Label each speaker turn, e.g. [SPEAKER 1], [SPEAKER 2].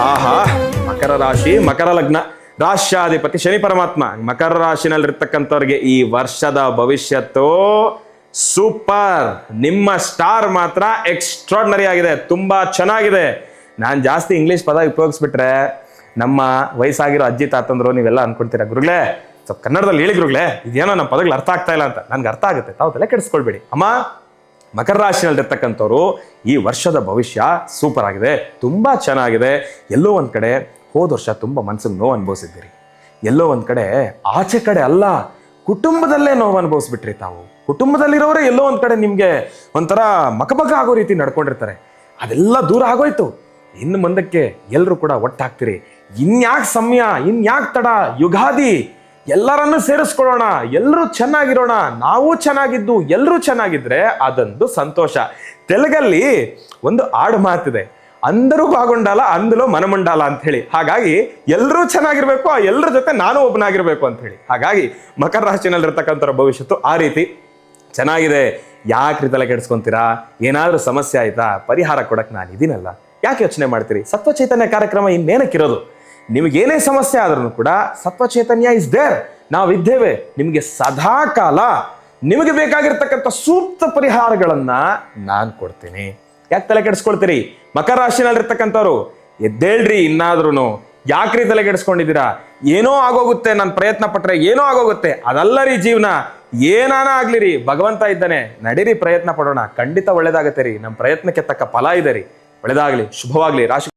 [SPEAKER 1] ಆಹಾ, ಮಕರ ರಾಶಿ, ಮಕರ ಲಗ್ನ, ರಾಶ್ಯಾಧಿಪತಿ ಶನಿ ಪರಮಾತ್ಮ. ಮಕರ ರಾಶಿನಲ್ಲಿರ್ತಕ್ಕಂಥವ್ರಿಗೆ ಈ ವರ್ಷದ ಭವಿಷ್ಯತ್ತು ಸೂಪರ್. ನಿಮ್ಮ ಸ್ಟಾರ್ ಮಾತ್ರ ಎಕ್ಸ್ಟ್ರಾರ್ಡಿನರಿ ಆಗಿದೆ, ತುಂಬಾ ಚೆನ್ನಾಗಿದೆ. ನಾನು ಜಾಸ್ತಿ ಇಂಗ್ಲಿಷ್ ಪದ ಉಪಯೋಗಿಸ್ಬಿಟ್ರೆ ನಮ್ಮ ವಯಸ್ಸಾಗಿರೋ ಅಜ್ಜಿ ತಾತಂದ್ರು ನೀವೆಲ್ಲ ಅನ್ಕೊಳ್ತೀರಾ, ಗುರುಗಳೇ ಸ್ವಲ್ಪ ಕನ್ನಡದಲ್ಲಿ ಹೇಳಿ ಗುರುಗಳೇ, ಇದೇನೋ ನಮ್ಮ ಪದಗಳು ಅರ್ಥ ಆಗ್ತಾ ಇಲ್ಲ ಅಂತ. ನನ್ಗೆ ಅರ್ಥ ಆಗುತ್ತೆ, ತಾವು ತಲೆ ಕೆಡಿಸ್ಕೊಳ್ಬೇಡಿ. ಅಮ್ಮ, ಮಕರ ರಾಶಿನಲ್ಲಿರ್ತಕ್ಕಂಥವ್ರು ಈ ವರ್ಷದ ಭವಿಷ್ಯ ಸೂಪರ್ ಆಗಿದೆ, ತುಂಬಾ ಚೆನ್ನಾಗಿದೆ. ಎಲ್ಲೋ ಒಂದ್ ಕಡೆ ಹೋದ ವರ್ಷ ತುಂಬಾ ಮನ್ಸಿಗೆ ನೋವು ಅನುಭವಿಸಿದ್ದೀರಿ, ಎಲ್ಲೋ ಒಂದ್ ಕಡೆ ಆಚೆ ಕಡೆ ಅಲ್ಲ ಕುಟುಂಬದಲ್ಲೇ ನೋವು ಅನುಭವಿಸ್ಬಿಟ್ರಿ. ತಾವು ಕುಟುಂಬದಲ್ಲಿರೋರೇ ಎಲ್ಲೋ ಒಂದ್ ಕಡೆ ನಿಮ್ಗೆ ಒಂಥರ ಮಕಬಕ ಆಗೋ ರೀತಿ ನಡ್ಕೊಂಡಿರ್ತಾರೆ. ಅದೆಲ್ಲ ದೂರ ಆಗೋಯ್ತು. ಇನ್ನು ಮುಂದಕ್ಕೆ ಎಲ್ಲರೂ ಕೂಡ ಒಟ್ಟಾಗ್ತೀರಿ. ಇನ್ಯಾಕ್ ಸಮಯ, ಇನ್ಯಾಕ್ ತಡ, ಯುಗಾದಿ ಎಲ್ಲರನ್ನೂ ಸೇರಿಸ್ಕೊಳ್ಳೋಣ, ಎಲ್ಲರೂ ಚೆನ್ನಾಗಿರೋಣ. ನಾವು ಚೆನ್ನಾಗಿದ್ದು ಎಲ್ಲರೂ ಚೆನ್ನಾಗಿದ್ರೆ ಅದೊಂದು ಸಂತೋಷ. ತೆಲುಗಲ್ಲಿ ಒಂದು ಆಡು ಮಾತಿದೆ, ಅಂದರೂ ಬಾಗುಂಡಾಲ ಅಂದಲೋ ಮನಮುಂಡಾಲ ಅಂತ ಹೇಳಿ. ಹಾಗಾಗಿ ಎಲ್ಲರೂ ಚೆನ್ನಾಗಿರ್ಬೇಕು, ಆ ಎಲ್ಲರ ಜೊತೆ ನಾನು ಒಬ್ಬನಾಗಿರ್ಬೇಕು ಅಂತ ಹೇಳಿ. ಹಾಗಾಗಿ ಮಕರ ರಾಶಿನಲ್ಲಿರ್ತಕ್ಕಂಥ ಭವಿಷ್ಯತ್ತು ಆ ರೀತಿ ಚೆನ್ನಾಗಿದೆ. ಯಾಕ್ರಿ ತಲೆ ಕೆಡಿಸ್ಕೊಂತೀರಾ? ಏನಾದ್ರೂ ಸಮಸ್ಯೆ ಆಯ್ತಾ? ಪರಿಹಾರ ಕೊಡಕ್ ನಾನು ಇದೀನಲ್ಲ, ಯಾಕೆ ಯೋಚನೆ ಮಾಡ್ತೀರಿ? ಸತ್ವ ಚೈತನ್ಯ ಕಾರ್ಯಕ್ರಮ ಇನ್ನೇನಕ್ಕಿರೋದು. ನಿಮಗೇನೇ ಸಮಸ್ಯೆ ಆದ್ರೂ ಕೂಡ ಸತ್ವ ಚೈತನ್ಯ ಇಸ್ ದೇರ್, ನಾವಿದ್ದೇವೆ. ನಿಮಗೆ ಸದಾ ಕಾಲ ನಿಮಗೆ ಬೇಕಾಗಿರ್ತಕ್ಕಂಥ ಸೂಕ್ತ ಪರಿಹಾರಗಳನ್ನ ನಾನು ಕೊಡ್ತೀನಿ. ಯಾಕೆ ತಲೆ ಕೆಡಿಸ್ಕೊಳ್ತೀರಿ? ಮಕರ ರಾಶಿನಲ್ಲಿರ್ತಕ್ಕಂಥವ್ರು ಎದ್ದೇಳ್ರಿ. ಇನ್ನಾದ್ರೂ ಯಾಕ್ರಿ ತಲೆ ಕೆಡಿಸ್ಕೊಂಡಿದ್ದೀರಾ? ಏನೋ ಆಗೋಗುತ್ತೆ, ನಾನು ಪ್ರಯತ್ನ ಪಟ್ರೆ ಏನೋ ಆಗೋಗುತ್ತೆ. ಅದಲ್ಲ ರೀ ಜೀವನ. ಏನಾನ ಆಗ್ಲಿ ರೀ, ಭಗವಂತ ಇದ್ದಾನೆ. ನಡೀರಿ, ಪ್ರಯತ್ನ ಪಡೋಣ, ಖಂಡಿತ ಒಳ್ಳೇದಾಗತ್ತೆ ರೀ. ನಮ್ಮ ಪ್ರಯತ್ನಕ್ಕೆ ತಕ್ಕ ಫಲ ಇದೆ ರೀ. ಒಳ್ಳೇದಾಗ್ಲಿ, ಶುಭವಾಗ್ಲಿ. ರಾಶಿ